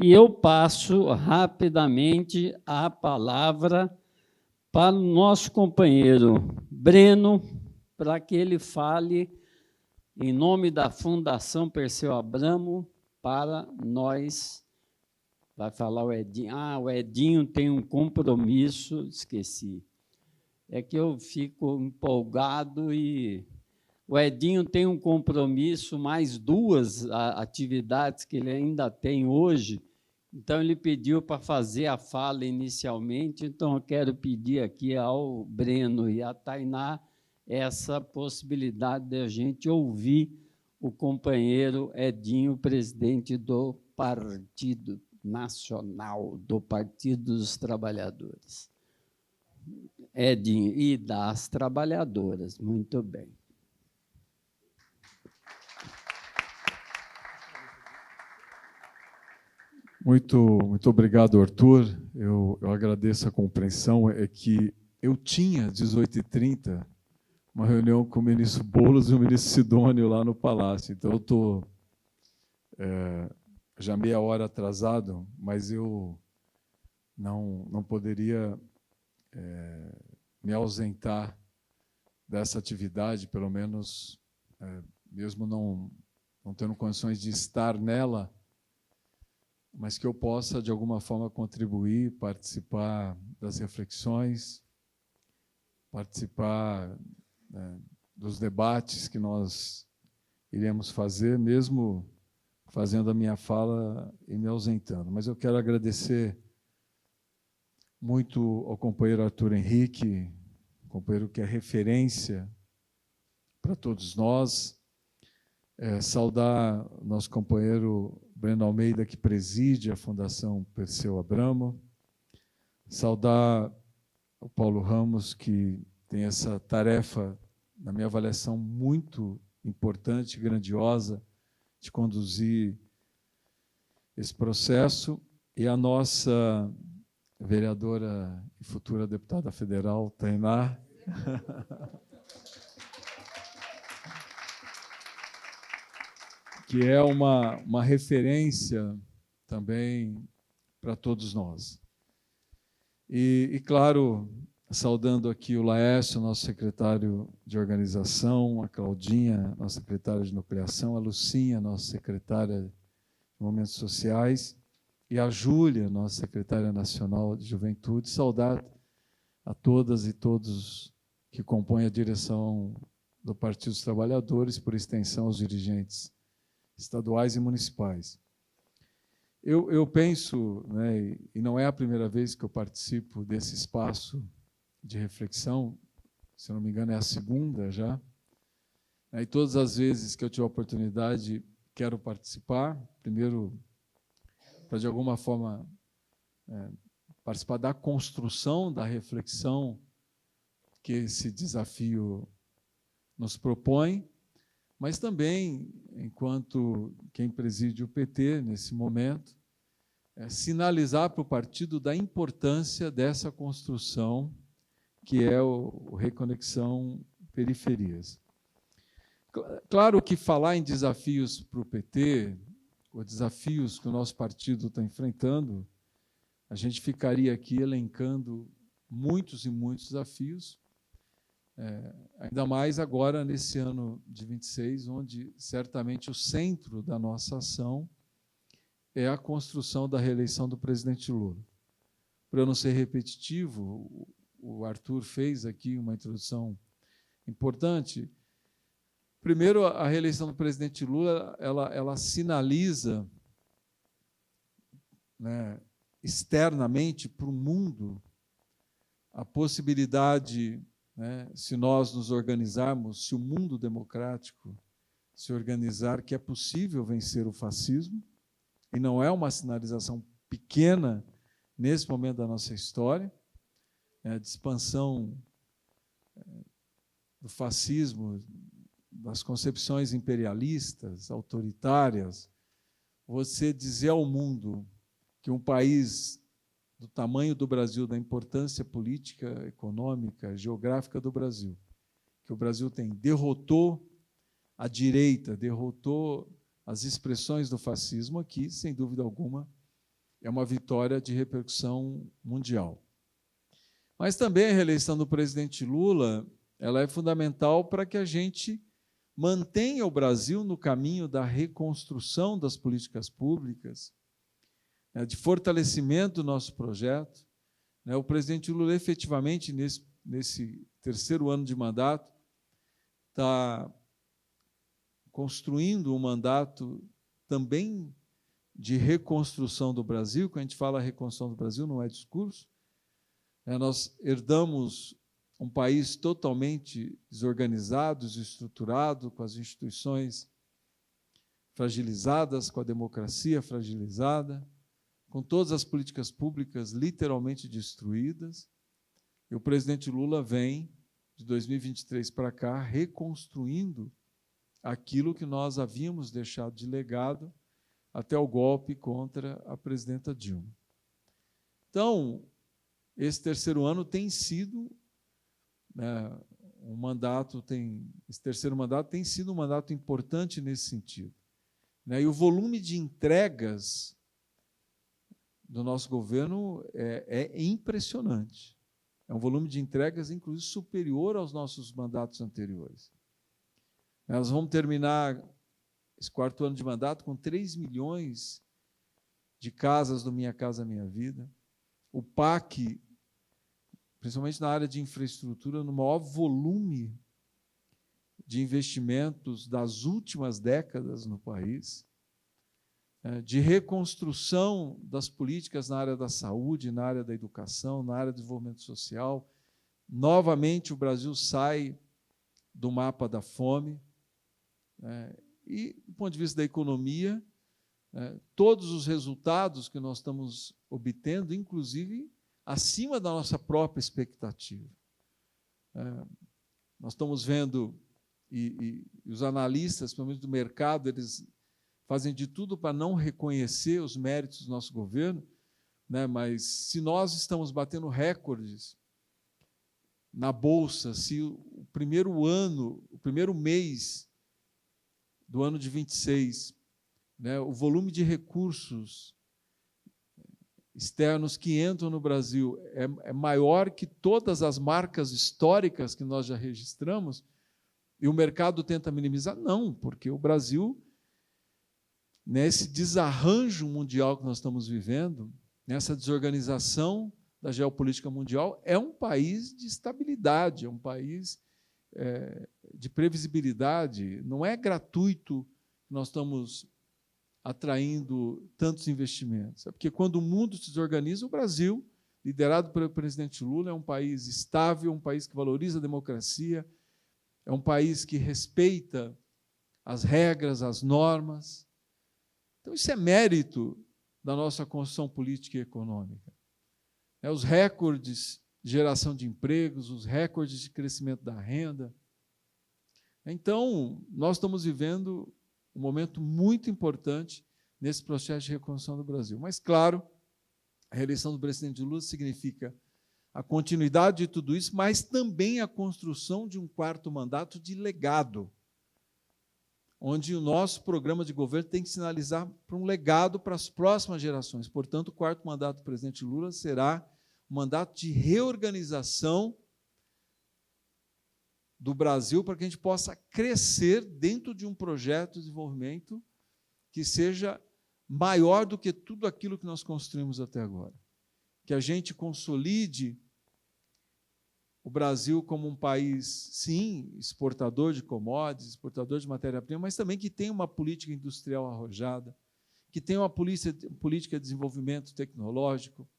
E eu passo rapidamente a palavra para o nosso companheiro Breno, para que ele fale em nome da Fundação Perseu Abramo para nós. Vai falar o Edinho. O Edinho tem um compromisso, esqueci. É que eu fico empolgado e o Edinho tem um compromisso, mais duas atividades que ele ainda tem hoje, então ele pediu para fazer a fala inicialmente, então eu quero pedir aqui ao Breno e à Tainá essa possibilidade de a gente ouvir o companheiro Edinho, presidente do Partido Nacional, do Partido dos Trabalhadores. Edinho, e das trabalhadoras, muito bem. Muito obrigado, Arthur. Eu agradeço a compreensão. É que eu tinha, 18h30, uma reunião com o ministro Boulos e o ministro Sidônio lá no Palácio. Então, eu estou já meia hora atrasado, mas eu não poderia me ausentar dessa atividade, pelo menos, mesmo não tendo condições de estar nela, mas que eu possa, de alguma forma, contribuir, participar das reflexões, participar dos debates que nós iremos fazer, mesmo fazendo a minha fala e me ausentando. Mas eu quero agradecer muito ao companheiro Arthur Henrique, companheiro que é referência para todos nós, saudar nosso companheiro Breno Almeida, que preside a Fundação Perseu Abramo, saudar o Paulo Ramos, que tem essa tarefa, na minha avaliação, muito importante, grandiosa, de conduzir esse processo, e a nossa vereadora e futura deputada federal, Tainá, que é uma referência também para todos nós. E, claro, saudando aqui o Laércio, nosso secretário de organização, a Claudinha, nossa secretária de nucleação, a Lucinha, nossa secretária de movimentos sociais, e a Júlia, nossa secretária nacional de juventude. Saudar a todas e todos que compõem a direção do Partido dos Trabalhadores, por extensão aos dirigentes estaduais e municipais. Eu penso, né, e não é a primeira vez que eu participo desse espaço de reflexão, se não me engano é a segunda já, e todas as vezes que eu tive a oportunidade, quero participar, primeiro para, de alguma forma, participar da construção, da reflexão que esse desafio nos propõe, mas também, enquanto quem preside o PT nesse momento, sinalizar para o partido da importância dessa construção, que é o Reconexão Periferias. Claro que falar em desafios para o PT, ou desafios que o nosso partido está enfrentando, a gente ficaria aqui elencando muitos e muitos desafios, ainda mais agora, nesse ano de 26, onde certamente o centro da nossa ação é a construção da reeleição do presidente Lula. Para eu não ser repetitivo, o Arthur fez aqui uma introdução importante. Primeiro, a reeleição do presidente Lula, ela sinaliza, né, externamente para o mundo a possibilidade, né, se nós nos organizarmos, se o mundo democrático se organizar, que é possível vencer o fascismo, e não é uma sinalização pequena nesse momento da nossa história, de expansão do fascismo, das concepções imperialistas, autoritárias. Você dizer ao mundo que um país do tamanho do Brasil, da importância política, econômica, geográfica do Brasil, que o Brasil derrotou a direita, derrotou as expressões do fascismo aqui, sem dúvida alguma, é uma vitória de repercussão mundial. Mas também a reeleição do presidente Lula, ela é fundamental para que a gente mantenha o Brasil no caminho da reconstrução das políticas públicas, de fortalecimento do nosso projeto. O presidente Lula, efetivamente, nesse terceiro ano de mandato, está construindo um mandato também de reconstrução do Brasil. Quando a gente fala reconstrução do Brasil, não é discurso. Nós herdamos um país totalmente desorganizado, desestruturado, com as instituições fragilizadas, com a democracia fragilizada, com todas as políticas públicas literalmente destruídas. E o presidente Lula vem, de 2023 para cá, reconstruindo aquilo que nós havíamos deixado de legado até o golpe contra a presidenta Dilma. Então, esse terceiro ano tem sido esse terceiro mandato tem sido um mandato importante nesse sentido. E o volume de entregas do nosso governo é impressionante. É um volume de entregas, inclusive, superior aos nossos mandatos anteriores. Nós vamos terminar esse quarto ano de mandato com 3 milhões de casas do Minha Casa Minha Vida. O PAC, principalmente na área de infraestrutura, no maior volume de investimentos das últimas décadas no país, de reconstrução das políticas na área da saúde, na área da educação, na área do desenvolvimento social. Novamente, o Brasil sai do mapa da fome. E, do ponto de vista da economia, todos os resultados que nós estamos obtendo, inclusive acima da nossa própria expectativa. Nós estamos vendo, e os analistas, pelo menos do mercado, eles fazem de tudo para não reconhecer os méritos do nosso governo, mas se nós estamos batendo recordes na Bolsa, se o primeiro mês do ano de 26, o volume de recursos externos que entram no Brasil é maior que todas as marcas históricas que nós já registramos, e o mercado tenta minimizar? Não, porque o Brasil, nesse desarranjo mundial que nós estamos vivendo, nessa desorganização da geopolítica mundial, é um país de estabilidade, é um país de previsibilidade. Não é gratuito que nós estamos atraindo tantos investimentos. É porque quando o mundo se desorganiza, o Brasil, liderado pelo presidente Lula, é um país estável, um país que valoriza a democracia, é um país que respeita as regras, as normas. Então, isso é mérito da nossa construção política e econômica. Os recordes de geração de empregos, os recordes de crescimento da renda. Então, nós estamos vivendo um momento muito importante nesse processo de reconstrução do Brasil. Mas, claro, a reeleição do presidente Lula significa a continuidade de tudo isso, mas também a construção de um quarto mandato de legado, onde o nosso programa de governo tem que sinalizar para um legado para as próximas gerações. Portanto, o quarto mandato do presidente Lula será um mandato de reorganização do Brasil para que a gente possa crescer dentro de um projeto de desenvolvimento que seja maior do que tudo aquilo que nós construímos até agora. Que a gente consolide o Brasil como um país, sim, exportador de commodities, exportador de matéria-prima, mas também que tenha uma política industrial arrojada, que tenha uma política de desenvolvimento tecnológico,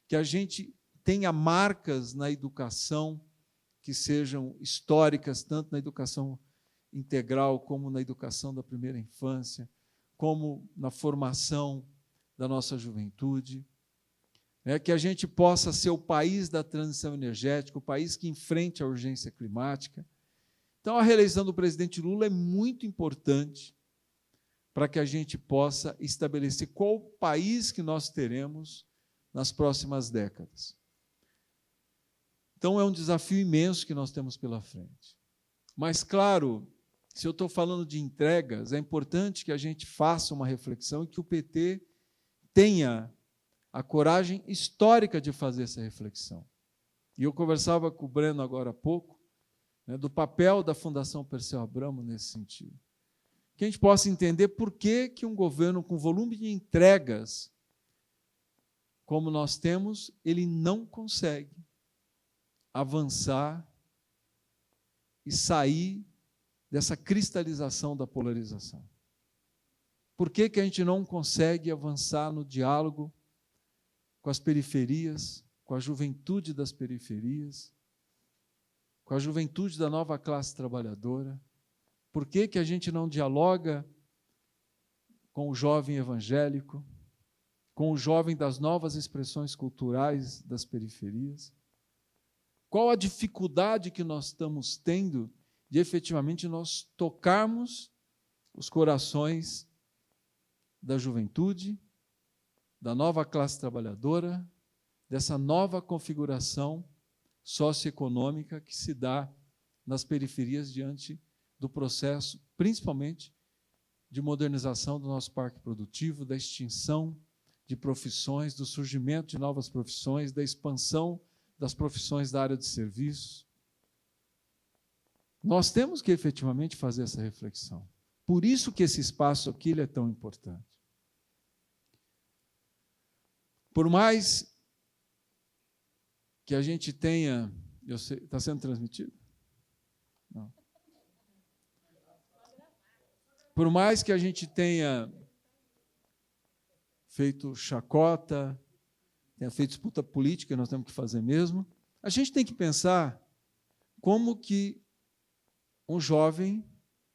que a gente tenha marcas na educação que sejam históricas, tanto na educação integral como na educação da primeira infância, como na formação da nossa juventude. Que a gente possa ser o país da transição energética, o país que enfrente a urgência climática. Então, a reeleição do presidente Lula é muito importante para que a gente possa estabelecer qual o país que nós teremos nas próximas décadas. Então, é um desafio imenso que nós temos pela frente. Mas, claro, se eu estou falando de entregas, é importante que a gente faça uma reflexão e que o PT tenha a coragem histórica de fazer essa reflexão. E eu conversava com o Breno agora há pouco, né, do papel da Fundação Perseu Abramo nesse sentido. Que a gente possa entender por que um governo com volume de entregas como nós temos, ele não consegue avançar e sair dessa cristalização da polarização. Por que a gente não consegue avançar no diálogo com as periferias, com a juventude das periferias, com a juventude da nova classe trabalhadora? Por que a gente não dialoga com o jovem evangélico, com o jovem das novas expressões culturais das periferias? Qual a dificuldade que nós estamos tendo de efetivamente nós tocarmos os corações da juventude, da nova classe trabalhadora, dessa nova configuração socioeconômica que se dá nas periferias diante do processo, principalmente, de modernização do nosso parque produtivo, da extinção de profissões, do surgimento de novas profissões, da expansão das profissões da área de serviços. Nós temos que efetivamente fazer essa reflexão. Por isso que esse espaço aqui ele é tão importante. Por mais que a gente tenha... Está sendo transmitido? Não. Por mais que a gente tenha feito chacota, tenha feito disputa política, nós temos que fazer mesmo, a gente tem que pensar como que um jovem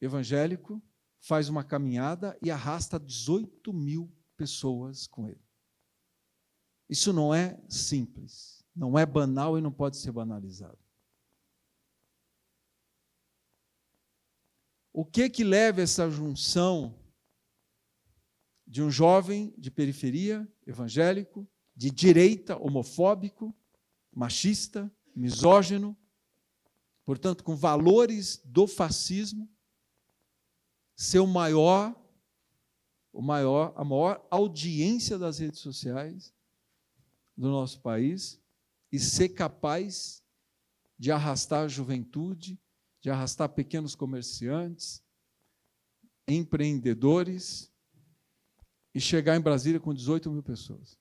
evangélico faz uma caminhada e arrasta 18 mil pessoas com ele. Isso não é simples, não é banal e não pode ser banalizado. O que leva essa junção de um jovem de periferia, evangélico, de direita, homofóbico, machista, misógino, portanto, com valores do fascismo, ser a maior audiência das redes sociais do nosso país e ser capaz de arrastar a juventude, de arrastar pequenos comerciantes, empreendedores, e chegar em Brasília com 18 mil pessoas.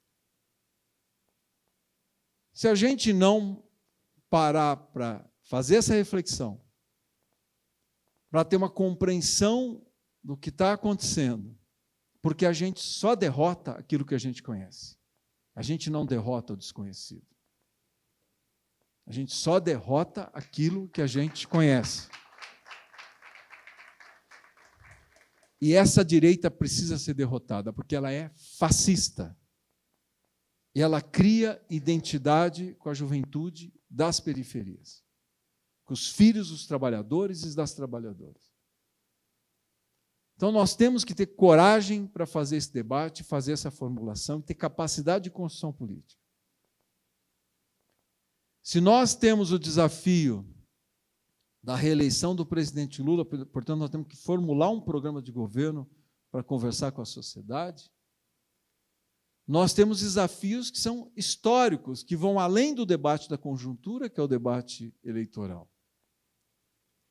Se a gente não parar para fazer essa reflexão, para ter uma compreensão do que está acontecendo, porque a gente só derrota aquilo que a gente conhece. A gente não derrota o desconhecido. A gente só derrota aquilo que a gente conhece. E essa direita precisa ser derrotada, porque ela é fascista. E ela cria identidade com a juventude das periferias, com os filhos dos trabalhadores e das trabalhadoras. Então, nós temos que ter coragem para fazer esse debate, fazer essa formulação, e ter capacidade de construção política. Se nós temos o desafio da reeleição do presidente Lula, portanto, nós temos que formular um programa de governo para conversar com a sociedade, nós temos desafios que são históricos, que vão além do debate da conjuntura, que é o debate eleitoral.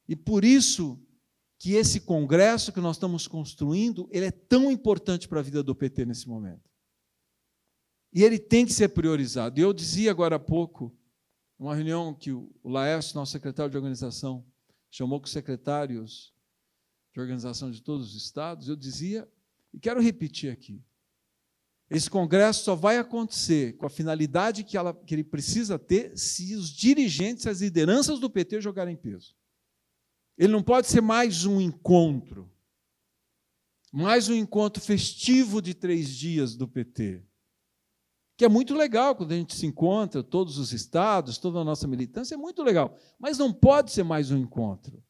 E por isso que esse congresso que nós estamos construindo, ele é tão importante para a vida do PT nesse momento. E ele tem que ser priorizado. E eu dizia agora há pouco, numa reunião que o Laércio, nosso secretário de organização, chamou com os secretários de organização de todos os estados, eu dizia, e quero repetir aqui, esse congresso só vai acontecer com a finalidade que ele precisa ter se os dirigentes, as lideranças do PT jogarem peso. Ele não pode ser mais um encontro festivo de 3 dias do PT, que é muito legal quando a gente se encontra, todos os estados, toda a nossa militância, é muito legal, mas não pode ser mais um encontro.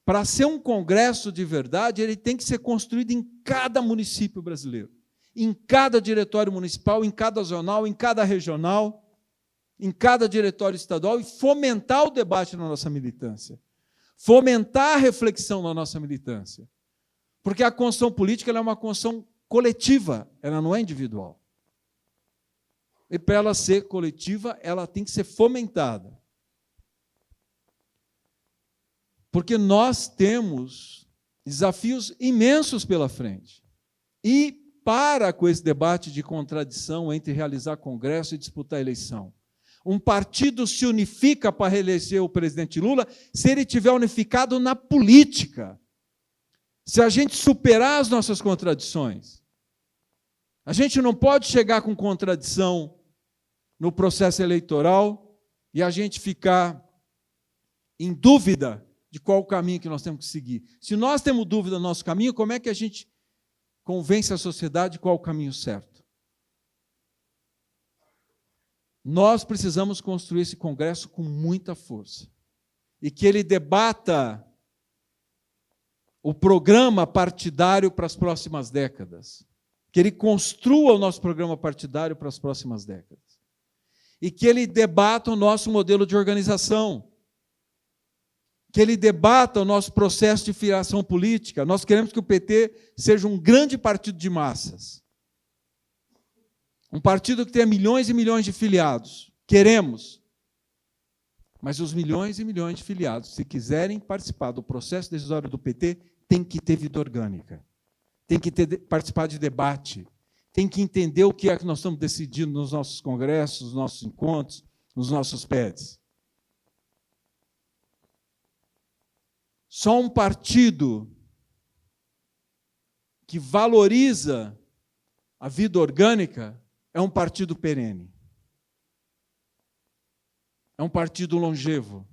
Para ser um congresso de verdade, ele tem que ser construído em cada município brasileiro, em cada diretório municipal, em cada zonal, em cada regional, em cada diretório estadual, e fomentar o debate na nossa militância, fomentar a reflexão na nossa militância, porque a construção política ela é uma construção coletiva, ela não é individual. E para ela ser coletiva, ela tem que ser fomentada. Porque nós temos desafios imensos pela frente. E para com esse debate de contradição entre realizar congresso e disputar eleição. Um partido se unifica para reeleger o presidente Lula se ele estiver unificado na política. Se a gente superar as nossas contradições. A gente não pode chegar com contradição no processo eleitoral e a gente ficar em dúvida de qual o caminho que nós temos que seguir. Se nós temos dúvida do nosso caminho, como é que a gente convence a sociedade qual o caminho certo? Nós precisamos construir esse congresso com muita força e que ele debata o programa partidário para as próximas décadas, que ele construa o nosso programa partidário para as próximas décadas e que ele debata o nosso modelo de organização, que ele debata o nosso processo de filiação política. Nós queremos que o PT seja um grande partido de massas. Um partido que tenha milhões e milhões de filiados. Queremos. Mas os milhões e milhões de filiados, se quiserem participar do processo decisório do PT, tem que ter vida orgânica. Tem que participar de debate. Tem que entender o que é que nós estamos decidindo nos nossos congressos, nos nossos encontros, nos nossos PEDs. Só um partido que valoriza a vida orgânica é um partido perene. É um partido longevo.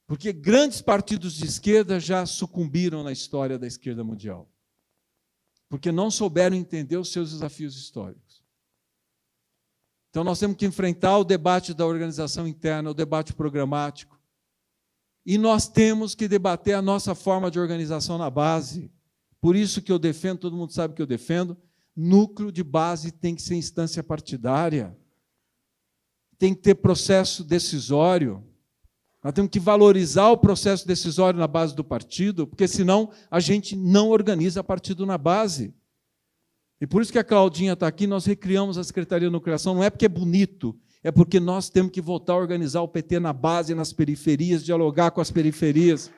Porque grandes partidos de esquerda já sucumbiram na história da esquerda mundial. Porque não souberam entender os seus desafios históricos. Então nós temos que enfrentar o debate da organização interna, o debate programático. E nós temos que debater a nossa forma de organização na base. Por isso que eu defendo, todo mundo sabe que eu defendo, núcleo de base tem que ser instância partidária. Tem que ter processo decisório. Nós temos que valorizar o processo decisório na base do partido, porque senão a gente não organiza partido na base. E por isso que a Claudinha está aqui, nós recriamos a Secretaria de Nucleação, não é porque é bonito, é porque nós temos que voltar a organizar o PT na base, nas periferias, dialogar com as periferias.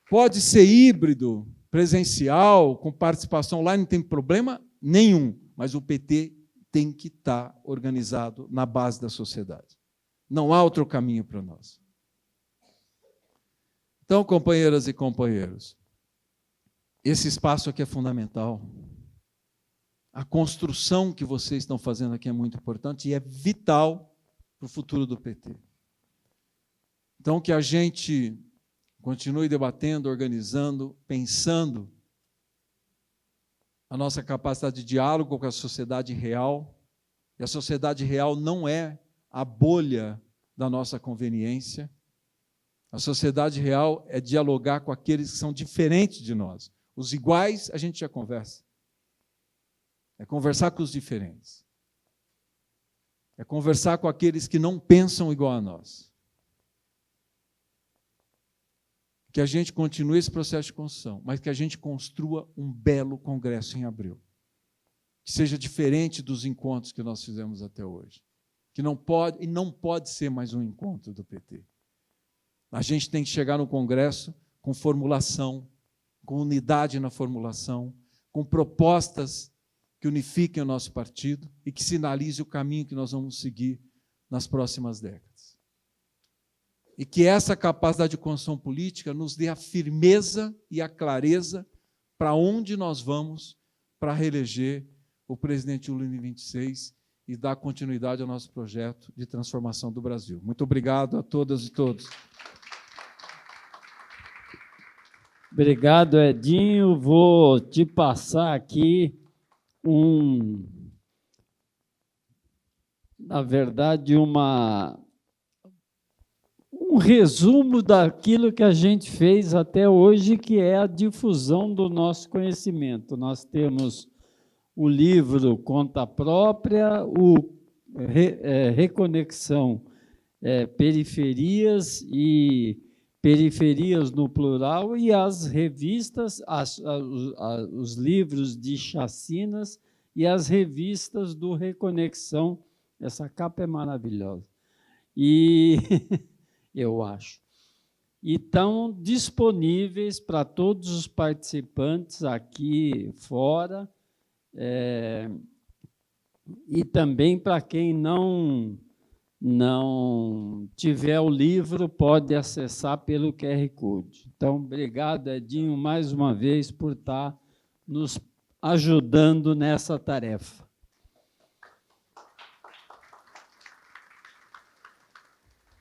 Pode ser híbrido, presencial, com participação lá, não tem problema nenhum, mas o PT tem que estar organizado na base da sociedade. Não há outro caminho para nós. Então, companheiras e companheiros, esse espaço aqui é fundamental. A construção que vocês estão fazendo aqui é muito importante e é vital para o futuro do PT. Então, que a gente continue debatendo, organizando, pensando a nossa capacidade de diálogo com a sociedade real. E a sociedade real não é a bolha da nossa conveniência. A sociedade real é dialogar com aqueles que são diferentes de nós. Os iguais, a gente já conversa. É conversar com os diferentes. É conversar com aqueles que não pensam igual a nós. Que a gente continue esse processo de construção, mas que a gente construa um belo congresso em abril. Que seja diferente dos encontros que nós fizemos até hoje. Que não pode ser mais um encontro do PT. A gente tem que chegar no congresso com formulação, com unidade na formulação, com propostas que unifiquem o nosso partido e que sinalize o caminho que nós vamos seguir nas próximas décadas. E que essa capacidade de construção política nos dê a firmeza e a clareza para onde nós vamos para reeleger o presidente Lula em 2026 e dar continuidade ao nosso projeto de transformação do Brasil. Muito obrigado a todas e todos. Obrigado, Edinho. Vou te passar aqui na verdade, um resumo daquilo que a gente fez até hoje, que é a difusão do nosso conhecimento. Nós temos o livro Conta Própria, Reconexão Periferias e Periferias no plural, e as revistas, os livros de chacinas e as revistas do Reconexão. Essa capa é maravilhosa. E eu acho. E estão disponíveis para todos os participantes aqui fora, e também para quem não tiver o livro, pode acessar pelo QR Code. Então, obrigado, Edinho, mais uma vez, por estar nos ajudando nessa tarefa.